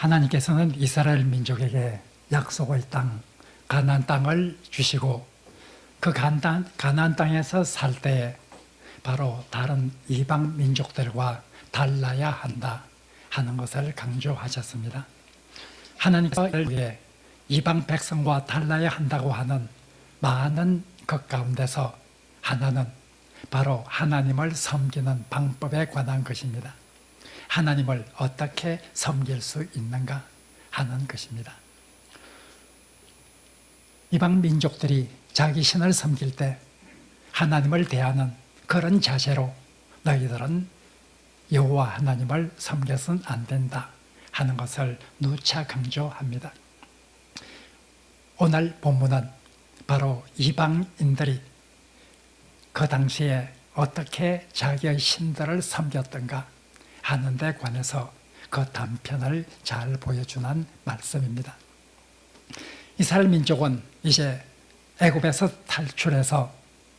하나님께서는 이스라엘 민족에게 약속의 땅, 가나안 땅을 주시고 그 가나안 땅에서 살 때에 바로 다른 이방 민족들과 달라야 한다 하는 것을 강조하셨습니다. 하나님께서 이방 백성과 달라야 한다고 하는 많은 것 가운데서 하나는 바로 하나님을 섬기는 방법에 관한 것입니다. 하나님을 어떻게 섬길 수 있는가 하는 것입니다. 이방 민족들이 자기 신을 섬길 때 하나님을 대하는 그런 자세로 너희들은 여호와 하나님을 섬겨서는 안 된다 하는 것을 누차 강조합니다. 오늘 본문은 바로 이방인들이 그 당시에 어떻게 자기의 신들을 섬겼던가 하는 데 관해서 그 단편을 잘 보여주는 말씀입니다. 이스라엘 민족은 이제 애굽에서 탈출해서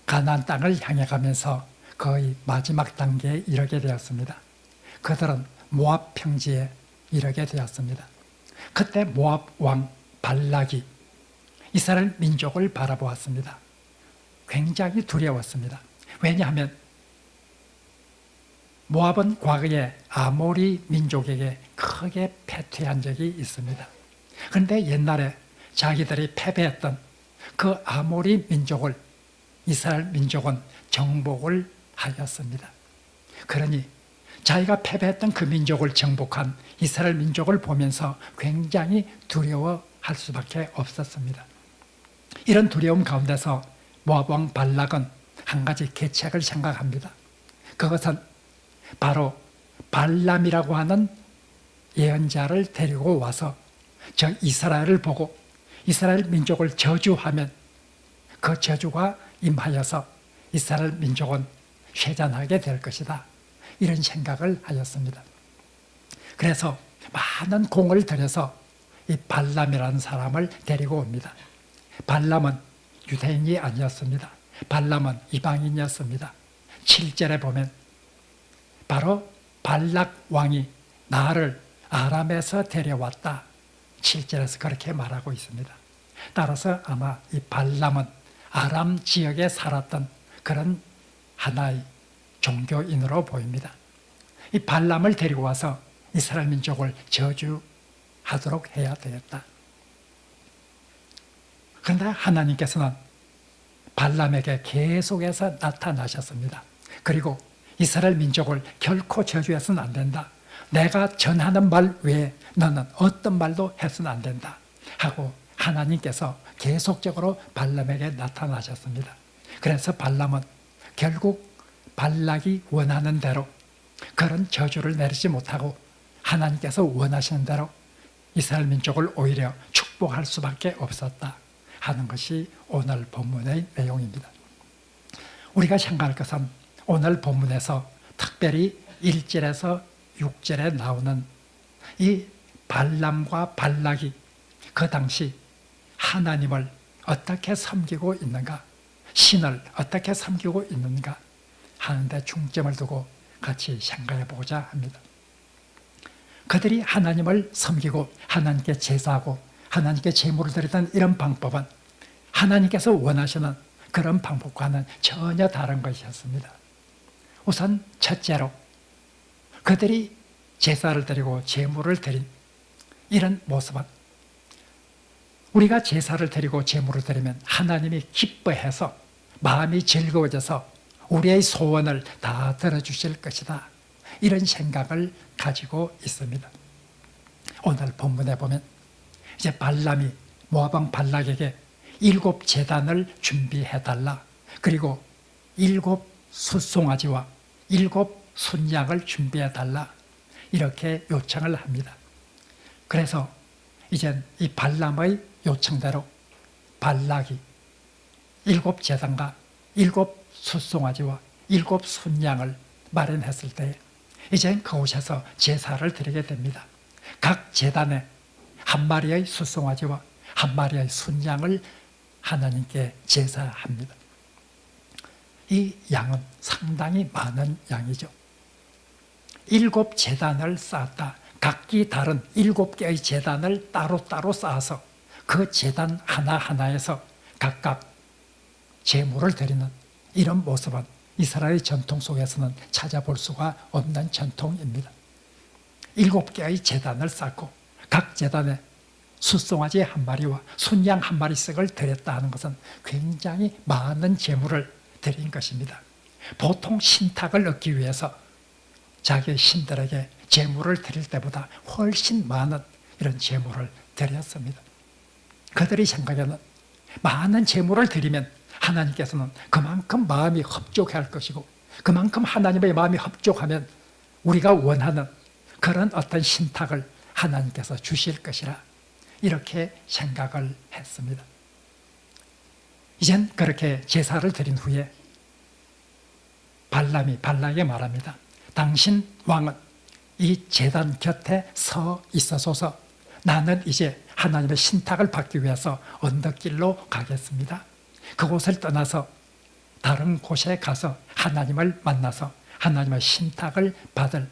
가나안 땅을 향해 가면서 거의 마지막 단계에 이르게 되었습니다. 그들은 모압 평지에 이르게 되었습니다. 그때 모압 왕 발락이 이스라엘 민족을 바라보았습니다. 굉장히 두려웠습니다. 왜냐하면 모압은 과거에 아모리 민족에게 크게 패퇴한 적이 있습니다. 그런데 옛날에 자기들이 패배했던 그 아모리 민족을 이스라엘 민족은 정복을 하였습니다. 그러니 자기가 패배했던 그 민족을 정복한 이스라엘 민족을 보면서 굉장히 두려워할 수밖에 없었습니다. 이런 두려움 가운데서 모압 왕 발락은 한 가지 계책을 생각합니다. 그것은 바로 발람이라고 하는 예언자를 데리고 와서 저 이스라엘을 보고 이스라엘 민족을 저주하면 그 저주가 임하여서 이스라엘 민족은 쇠잔하게 될 것이다. 이런 생각을 하였습니다. 그래서 많은 공을 들여서 이 발람이라는 사람을 데리고 옵니다. 발람은 유대인이 아니었습니다. 발람은 이방인이었습니다. 7절에 보면 바로 발락 왕이 나를 아람에서 데려왔다. 7절에서 그렇게 말하고 있습니다. 따라서 아마 이 발람은 아람 지역에 살았던 그런 하나의 종교인으로 보입니다. 이 발람을 데리고 와서 이스라엘 민족을 저주하도록 해야 되겠다. 그런데 하나님께서는 발람에게 계속해서 나타나셨습니다. 그리고 이스라엘 민족을 결코 저주해서는 안 된다. 내가 전하는 말 외에 너는 어떤 말도 해서는 안 된다 하고 하나님께서 계속적으로 발람에게 나타나셨습니다. 그래서 발람은 결국 발락이 원하는 대로 그런 저주를 내리지 못하고 하나님께서 원하시는 대로 이스라엘 민족을 오히려 축복할 수밖에 없었다 하는 것이 오늘 본문의 내용입니다. 우리가 생각할 것은 오늘 본문에서 특별히 1절에서 6절에 나오는 이 발람과 발락이 그 당시 하나님을 어떻게 섬기고 있는가, 신을 어떻게 섬기고 있는가 하는데 중점을 두고 같이 생각해 보고자 합니다. 그들이 하나님을 섬기고 하나님께 제사하고 하나님께 제물을 드리던 이런 방법은 하나님께서 원하시는 그런 방법과는 전혀 다른 것이었습니다. 우선 첫째로 그들이 제사를 드리고 제물을 드린 이런 모습은 우리가 제사를 드리고 제물을 드리면 하나님이 기뻐해서 마음이 즐거워져서 우리의 소원을 다 들어주실 것이다. 이런 생각을 가지고 있습니다. 오늘 본문에 보면 이제 발람이 모압 왕 발락에게 7 제단을 준비해달라. 그리고 7 숫송아지와 7 순양을 준비해달라. 이렇게 요청을 합니다. 그래서 이제 이 발람의 요청대로 발락이 7 제단과 7 숫송아지와 7 순양을 마련했을 때 이제 그곳에서 제사를 드리게 됩니다. 각 제단에 한 마리의 숫송아지와 한 마리의 순양을 하나님께 제사합니다. 이 양은 상당히 많은 양이죠. 7 제단을 쌓았다. 각기 다른 7개의 제단을 따로따로 쌓아서 그 제단 하나하나에서 각각 제물을 드리는 이런 모습은 이스라엘 전통 속에서는 찾아볼 수가 없는 전통입니다. 7개의 제단을 쌓고 각 제단에 숫송아지 한 마리와 순양 한 마리씩을 드렸다 하는 것은 굉장히 많은 제물을 드린 것입니다. 보통 신탁을 얻기 위해서 자기 신들에게 제물을 드릴 때보다 훨씬 많은 이런 제물을 드렸습니다. 그들의 생각에는 많은 제물을 드리면 하나님께서는 그만큼 마음이 흡족할 것이고 그만큼 하나님의 마음이 흡족하면 우리가 원하는 그런 어떤 신탁을 하나님께서 주실 것이라 이렇게 생각을 했습니다. 이젠 그렇게 제사를 드린 후에 발락에 말합니다. 당신 왕은 이 제단 곁에 서 있어소서. 나는 이제 하나님의 신탁을 받기 위해서 언덕길로 가겠습니다. 그곳을 떠나서 다른 곳에 가서 하나님을 만나서 하나님의 신탁을 받을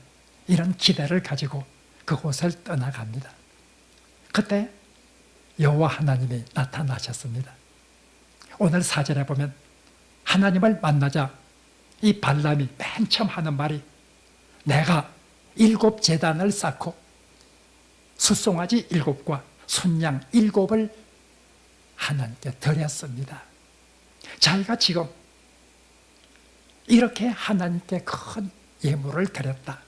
이런 기대를 가지고 그곳을 떠나갑니다. 그때 여호와 하나님이 나타나셨습니다. 오늘 4절에 보면 하나님을 만나자 이 발람이 맨 처음 하는 말이 내가 7제단을 쌓고 숫송아지 7과 순양 7을 하나님께 드렸습니다. 자기가 지금 이렇게 하나님께 큰 예물을 드렸다.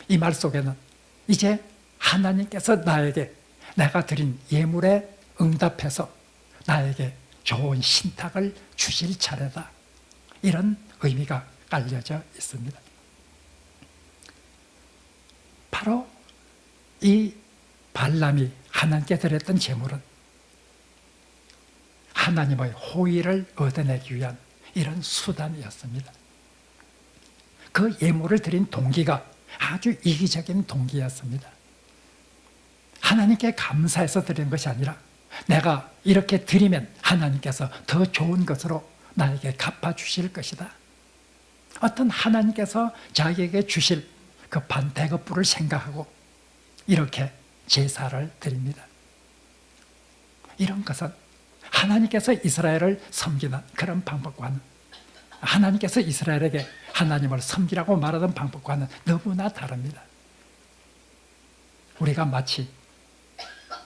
이 말 속에는 이제 하나님께서 나에게 내가 드린 예물에 응답해서 나에게 좋은 신탁을 주실 차례다. 이런 의미가 깔려져 있습니다. 바로 이 발람이 하나님께 드렸던 제물은 하나님의 호의를 얻어내기 위한 이런 수단이었습니다. 그 예물을 드린 동기가 아주 이기적인 동기였습니다. 하나님께 감사해서 드린 것이 아니라 내가 이렇게 드리면 하나님께서 더 좋은 것으로 나에게 갚아주실 것이다. 어떤 하나님께서 자기에게 주실 그 반대급부를 생각하고 이렇게 제사를 드립니다. 이런 것은 하나님께서 이스라엘을 섬기는 그런 방법과는 하나님께서 이스라엘에게 하나님을 섬기라고 말하던 방법과는 너무나 다릅니다. 우리가 마치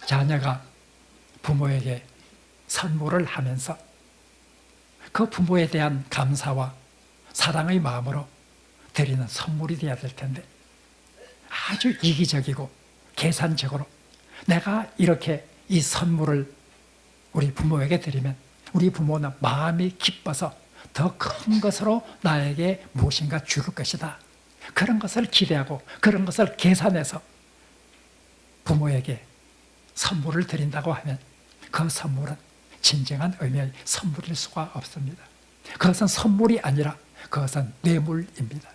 자녀가 부모에게 선물을 하면서 그 부모에 대한 감사와 사랑의 마음으로 드리는 선물이 되어야 될 텐데 아주 이기적이고 계산적으로 내가 이렇게 이 선물을 우리 부모에게 드리면 우리 부모는 마음이 기뻐서 더 큰 것으로 나에게 무엇인가 줄 것이다. 그런 것을 기대하고 그런 것을 계산해서 부모에게 선물을 드린다고 하면 그 선물은 진정한 의미의 선물일 수가 없습니다. 그것은 선물이 아니라 그것은 뇌물입니다.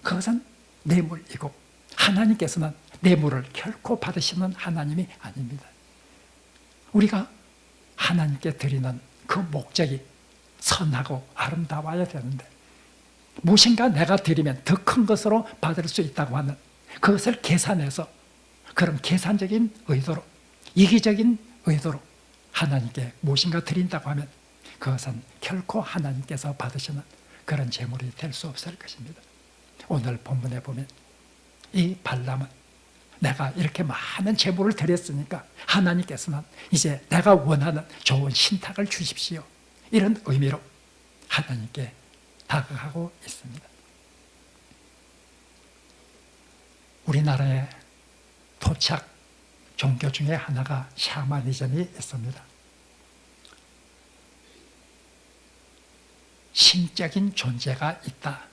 그것은 뇌물이고 하나님께서는 뇌물을 결코 받으시는 하나님이 아닙니다. 우리가 하나님께 드리는 그 목적이 선하고 아름다워야 되는데 무엇인가 내가 드리면 더 큰 것으로 받을 수 있다고 하는 그것을 계산해서 그런 계산적인 의도로 이기적인 의도로 하나님께 무엇인가 드린다고 하면 그것은 결코 하나님께서 받으시는 그런 제물이 될 수 없을 것입니다. 오늘 본문에 보면 이 발람은 내가 이렇게 많은 제물을 드렸으니까 하나님께서는 이제 내가 원하는 좋은 신탁을 주십시오. 이런 의미로 하나님께 다가가고 있습니다. 우리나라의 토착 종교 중에 하나가 샤머니즘이 있습니다. 신적인 존재가 있다.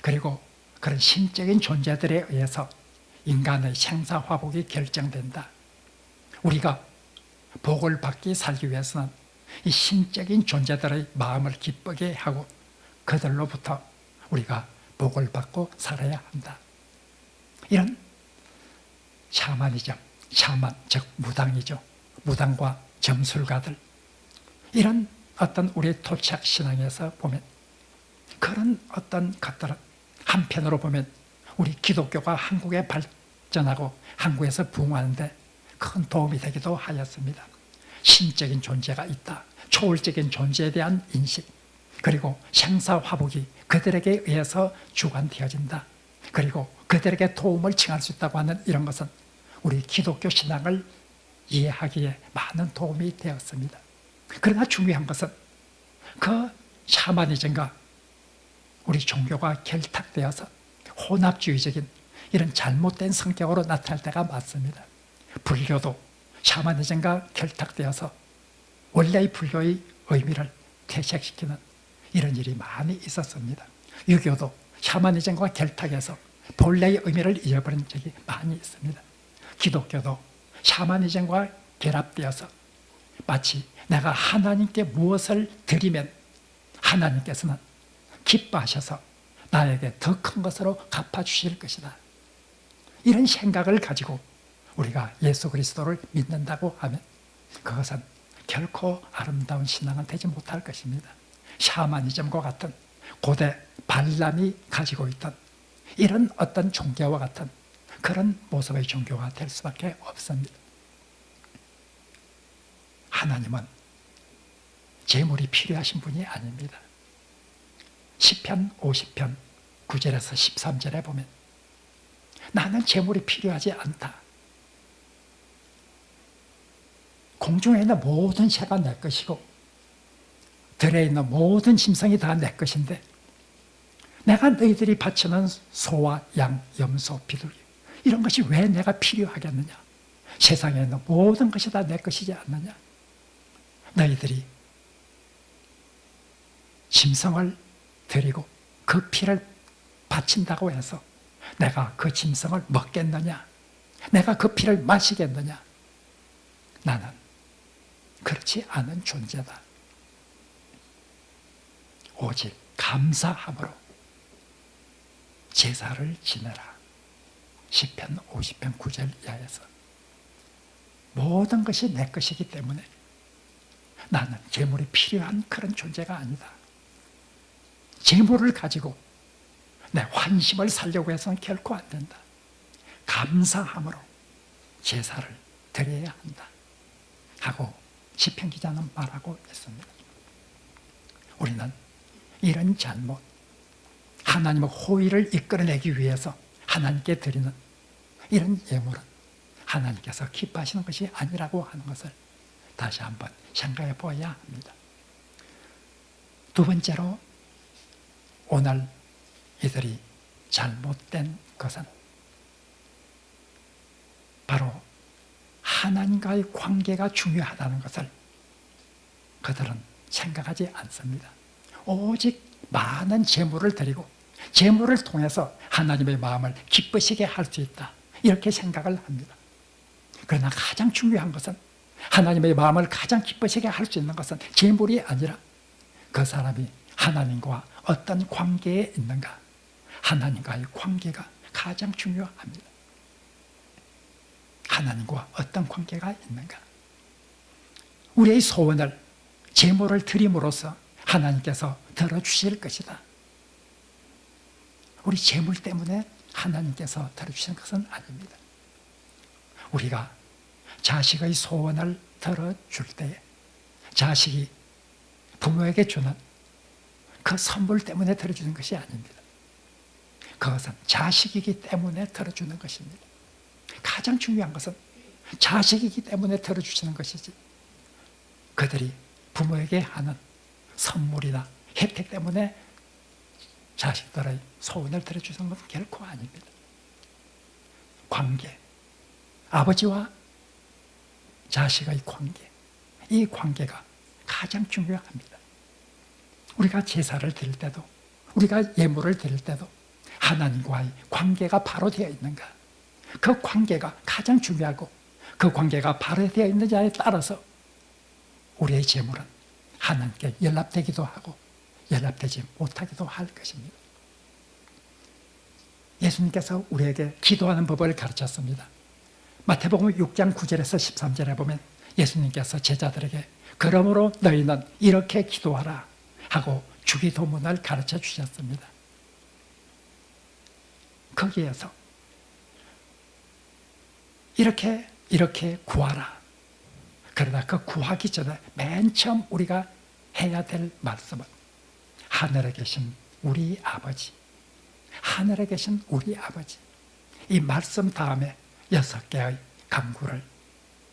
그리고 그런 신적인 존재들에 의해서 인간의 생사화복이 결정된다. 우리가 복을 받기 살기 위해서는 이 신적인 존재들의 마음을 기쁘게 하고 그들로부터 우리가 복을 받고 살아야 한다. 이런 샤머니즘, 샤만 즉 무당이죠. 무당과 점술가들 이런 어떤 우리 토착 신앙에서 보면 그런 어떤 것들은 한편으로 보면 우리 기독교가 한국에 발전하고 한국에서 부흥하는데 큰 도움이 되기도 하였습니다. 신적인 존재가 있다. 초월적인 존재에 대한 인식, 그리고 생사화복이 그들에게 의해서 주관되어진다. 그리고 그들에게 도움을 청할 수 있다고 하는 이런 것은 우리 기독교 신앙을 이해하기에 많은 도움이 되었습니다. 그러나 중요한 것은 그 샤머니즘과 우리 종교가 결탁되어서 혼합주의적인 이런 잘못된 성격으로 나타날 때가 많습니다. 불교도 샤머니즘과 결탁되어서 원래의 불교의 의미를 퇴색시키는 이런 일이 많이 있었습니다. 유교도 샤머니즘과 결탁해서 본래의 의미를 잃어버린 적이 많이 있습니다. 기독교도 샤머니즘과 결합되어서 마치 내가 하나님께 무엇을 드리면 하나님께서는 기뻐하셔서 나에게 더 큰 것으로 갚아주실 것이다. 이런 생각을 가지고 우리가 예수 그리스도를 믿는다고 하면 그것은 결코 아름다운 신앙은 되지 못할 것입니다. 샤머니즘과 같은 고대 발람이 가지고 있던 이런 어떤 종교와 같은 그런 모습의 종교가 될 수밖에 없습니다. 하나님은 재물이 필요하신 분이 아닙니다. 시편 50편 9절에서 13절에 보면 나는 재물이 필요하지 않다. 공중에 있는 모든 새가 내 것이고 들에 있는 모든 짐승이 다 내 것인데 내가 너희들이 바치는 소와 양, 염소, 비둘기 이런 것이 왜 내가 필요하겠느냐? 세상에 있는 모든 것이 다 내 것이지 않느냐? 너희들이 짐승을 드리고 그 피를 바친다고 해서 내가 그 짐승을 먹겠느냐? 내가 그 피를 마시겠느냐? 나는 그렇지 않은 존재다. 오직 감사함으로 제사를 지내라. 시편 50편 9절 이하에서 모든 것이 내 것이기 때문에 나는 재물이 필요한 그런 존재가 아니다. 재물을 가지고 내 환심을 살려고 해서는 결코 안 된다. 감사함으로 제사를 드려야 한다 하고 시편 기자는 말하고 있습니다. 우리는 이런 잘못, 하나님의 호의를 이끌어내기 위해서 하나님께 드리는 이런 예물은 하나님께서 기뻐하시는 것이 아니라고 하는 것을 다시 한번 생각해 보아야 합니다. 두 번째로 오늘 이들이 잘못된 것은 바로 하나님과의 관계가 중요하다는 것을 그들은 생각하지 않습니다. 오직 많은 재물을 드리고 재물을 통해서 하나님의 마음을 기쁘시게 할 수 있다. 이렇게 생각을 합니다. 그러나 가장 중요한 것은 하나님의 마음을 가장 기쁘시게 할 수 있는 것은 재물이 아니라 그 사람이 하나님과 어떤 관계에 있는가, 하나님과의 관계가 가장 중요합니다. 하나님과 어떤 관계가 있는가. 우리의 소원을 제물을 드림으로써 하나님께서 들어주실 것이다. 우리 재물 때문에 하나님께서 들어주시는 것은 아닙니다. 우리가 자식의 소원을 들어줄 때에 자식이 부모에게 주는 그 선물 때문에 들어주는 것이 아닙니다. 그것은 자식이기 때문에 들어주는 것입니다. 가장 중요한 것은 자식이기 때문에 들어주시는 것이지 그들이 부모에게 하는 선물이나 혜택 때문에 자식들의 소원을 들어주는 것은 결코 아닙니다. 관계, 아버지와 자식의 관계, 이 관계가 가장 중요합니다. 우리가 제사를 드릴 때도 우리가 예물을 드릴 때도 하나님과의 관계가 바로 되어 있는가, 그 관계가 가장 중요하고 그 관계가 바로 되어 있느냐에 따라서 우리의 제물은 하나님께 연락되기도 하고 연락되지 못하기도 할 것입니다. 예수님께서 우리에게 기도하는 법을 가르쳤습니다. 마태복음 6장 9절에서 13절에 보면 예수님께서 제자들에게 그러므로 너희는 이렇게 기도하라 하고 주기도문을 가르쳐 주셨습니다. 거기에서 이렇게 구하라. 그러나 그 구하기 전에 맨 처음 우리가 해야 될 말씀은 하늘에 계신 우리 아버지, 하늘에 계신 우리 아버지, 이 말씀 다음에 6개의 간구를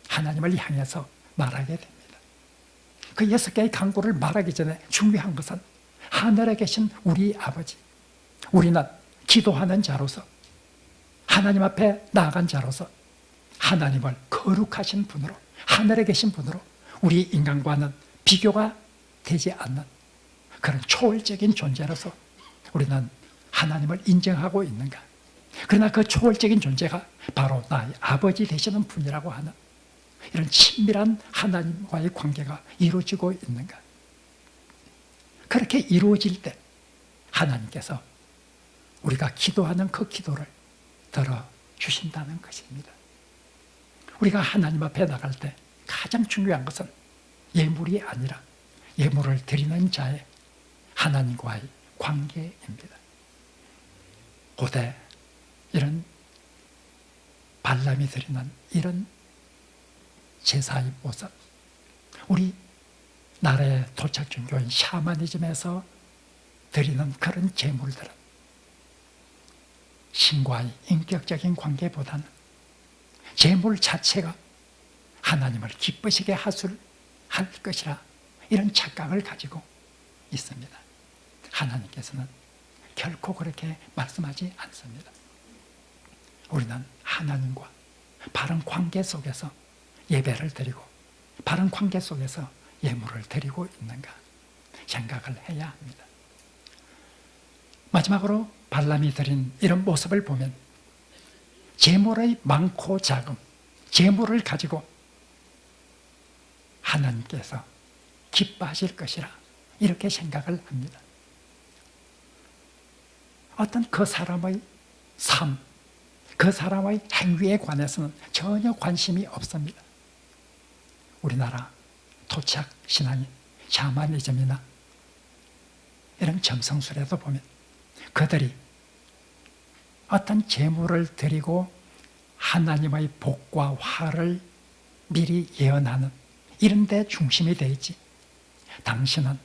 하나님을 향해서 말하게 됩니다. 그 6개의 간구를 말하기 전에 중요한 것은 하늘에 계신 우리 아버지, 우리는 기도하는 자로서 하나님 앞에 나아간 자로서 하나님을 거룩하신 분으로, 하늘에 계신 분으로 우리 인간과는 비교가 되지 않는 그런 초월적인 존재로서 우리는 하나님을 인정하고 있는가? 그러나 그 초월적인 존재가 바로 나의 아버지 되시는 분이라고 하는 이런 친밀한 하나님과의 관계가 이루어지고 있는가? 그렇게 이루어질 때 하나님께서 우리가 기도하는 그 기도를 들어주신다는 것입니다. 우리가 하나님 앞에 나갈 때 가장 중요한 것은 예물이 아니라 예물을 드리는 자의 하나님과의 관계입니다. 고대 이런 발람이 드리는 이런 제사의 모습, 우리 나라의 도착 종교인 샤머니즘에서 드리는 그런 제물들은 신과의 인격적인 관계보다는 제물 자체가 하나님을 기쁘시게 할 것이라 이런 착각을 가지고 있습니다. 하나님께서는 결코 그렇게 말씀하지 않습니다. 우리는 하나님과 바른 관계 속에서 예배를 드리고 바른 관계 속에서 예물을 드리고 있는가 생각을 해야 합니다. 마지막으로 발람이 드린 이런 모습을 보면 재물의 많고 작음, 재물을 가지고 하나님께서 기뻐하실 것이라 이렇게 생각을 합니다. 어떤 그 사람의 삶, 그 사람의 행위에 관해서는 전혀 관심이 없습니다. 우리나라 토착 신앙인 샤머니즘이나 이런 점성술에도 보면 그들이 어떤 제물을 드리고 하나님의 복과 화를 미리 예언하는 이런 데 중심이 되어 있지, 당신은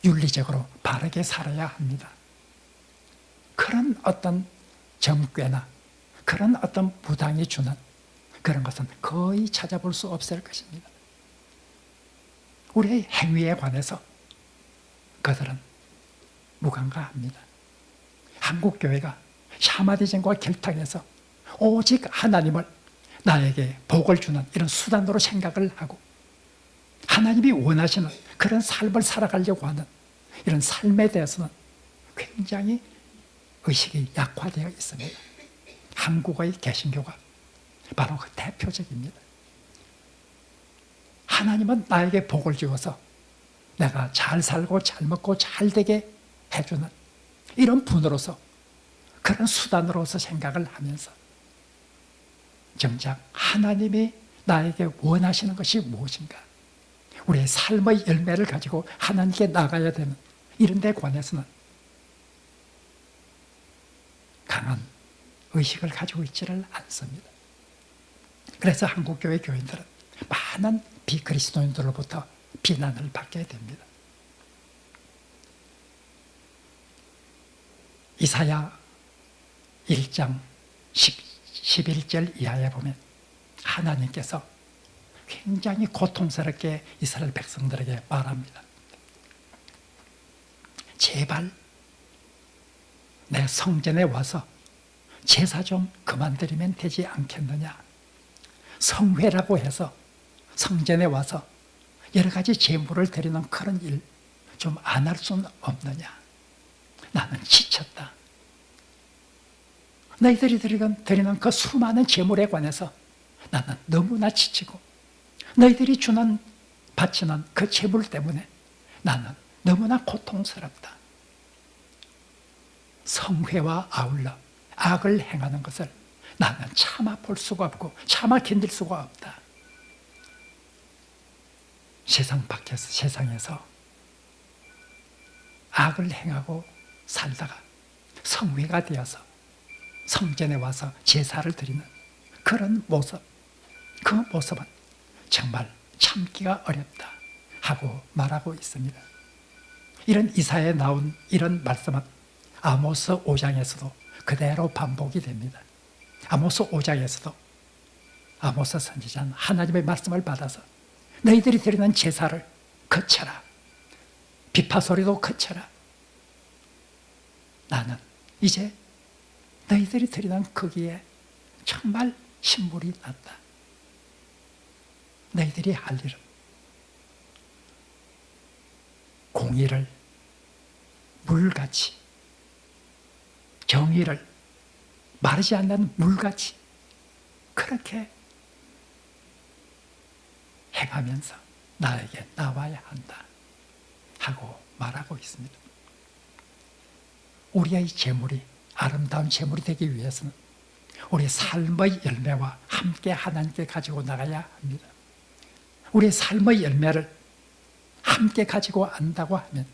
윤리적으로 바르게 살아야 합니다, 그런 어떤 점괘나 그런 어떤 부당이 주는 그런 것은 거의 찾아볼 수 없을 것입니다. 우리의 행위에 관해서 그들은 무감가합니다. 한국 교회가 샤머니즘과 결탁해서 오직 하나님을 나에게 복을 주는 이런 수단으로 생각을 하고 하나님이 원하시는 그런 삶을 살아가려고 하는 이런 삶에 대해서는 굉장히 의식이 약화되어 있습니다. 한국의 개신교가 바로 그 대표적입니다. 하나님은 나에게 복을 주어서 내가 잘 살고 잘 먹고 잘 되게 해주는 이런 분으로서 그런 수단으로서 생각을 하면서 정작 하나님이 나에게 원하시는 것이 무엇인가, 우리의 삶의 열매를 가지고 하나님께 나가야 되는 이런 데 관해서는 강한 의식을 가지고 있지를 않습니다. 그래서 한국교회 교인들은 많은 비그리스도인들로부터 비난을 받게 됩니다. 이사야 1장 11절 이하에 보면 하나님께서 굉장히 고통스럽게 이스라엘 백성들에게 말합니다. 제발 내 성전에 와서 제사 좀 그만 드리면 되지 않겠느냐. 성회라고 해서 성전에 와서 여러 가지 제물을 드리는 그런 일 좀 안 할 수는 없느냐. 나는 지쳤다. 너희들이 드리는 그 수많은 제물에 관해서 나는 너무나 지치고 너희들이 바치는 그 제물 때문에 나는 너무나 고통스럽다. 성회와 아울러 악을 행하는 것을 나는 참아 볼 수가 없고 참아 견딜 수가 없다. 세상에서 악을 행하고 살다가 성회가 되어서 성전에 와서 제사를 드리는 그런 모습, 그 모습은 정말 참기가 어렵다 하고 말하고 있습니다. 이런 이사야에 나온 이런 말씀은 아모스 5장에서도 그대로 반복이 됩니다. 아모스 5장에서도 아모스 선지자는 하나님의 말씀을 받아서 너희들이 드리는 제사를 거쳐라. 비파 소리도 거쳐라. 나는 이제 너희들이 드리는 거기에 정말 신물이 났다. 너희들이 할 일은 공의를 물같이, 정의를 마르지 않는 물같이 그렇게 행하면서 나에게 나와야 한다 하고 말하고 있습니다. 우리의 재물이 아름다운 재물이 되기 위해서는 우리 삶의 열매와 함께 하나님께 가지고 나가야 합니다. 우리의 삶의 열매를 함께 가지고 안다고 하면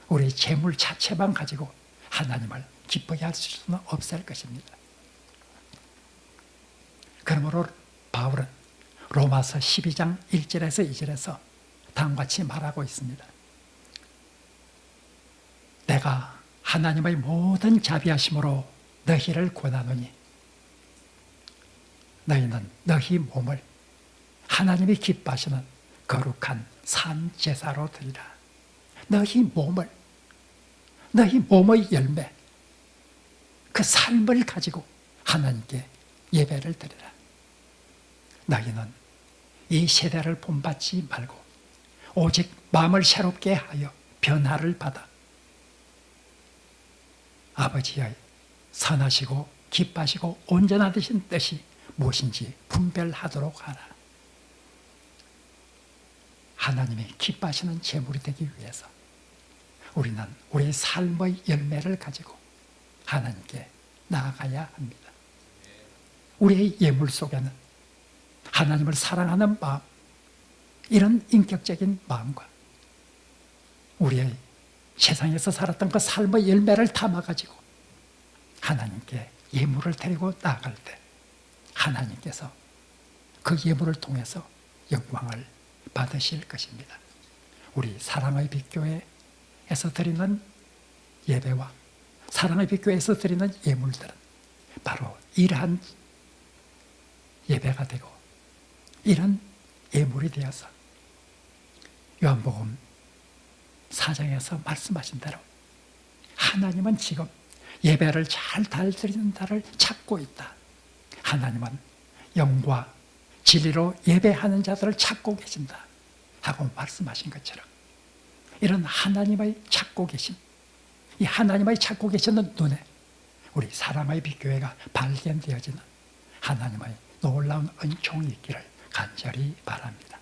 우리의 재물 자체만 가지고 하나님을 기쁘게 할 수는 없을 것입니다. 그러므로 바울은 로마서 12장 1절에서 2절에서 다음과 같이 말하고 있습니다. 내가 하나님의 모든 자비하심으로 너희를 권하노니 너희는 너희 몸을 하나님이 기뻐하시는 거룩한 산 제사로 드리라. 너희 몸을, 너희 몸의 열매, 그 삶을 가지고 하나님께 예배를 드리라. 너희는 이 세대를 본받지 말고 오직 마음을 새롭게 하여 변화를 받아 아버지의 선하시고 기뻐하시고 온전하신 뜻이 무엇인지 분별하도록 하라. 하나님이 기뻐하시는 제물이 되기 위해서 우리는 우리의 삶의 열매를 가지고 하나님께 나아가야 합니다. 우리의 예물 속에는 하나님을 사랑하는 마음, 이런 인격적인 마음과 우리의 세상에서 살았던 그 삶의 열매를 담아가지고 하나님께 예물을 드리고 나아갈 때 하나님께서 그 예물을 통해서 영광을 받으실 것입니다. 우리 사랑의 빛교회에서 드리는 예배와 사랑의 빛교회에서 드리는 예물들은 바로 이러한 예배가 되고 이런 예물이 되어서 요한복음 4장에서 말씀하신 대로 하나님은 지금 예배를 잘 드리는 자를 찾고 있다. 하나님은 영과 진리로 예배하는 자들을 찾고 계신다 하고 말씀하신 것처럼 이런 하나님의 찾고 계심, 이 하나님의 찾고 계시는 눈에 우리 사랑의 빛교회가 발견되어지는 하나님의 놀라운 은총이 있기를 간절히 바랍니다.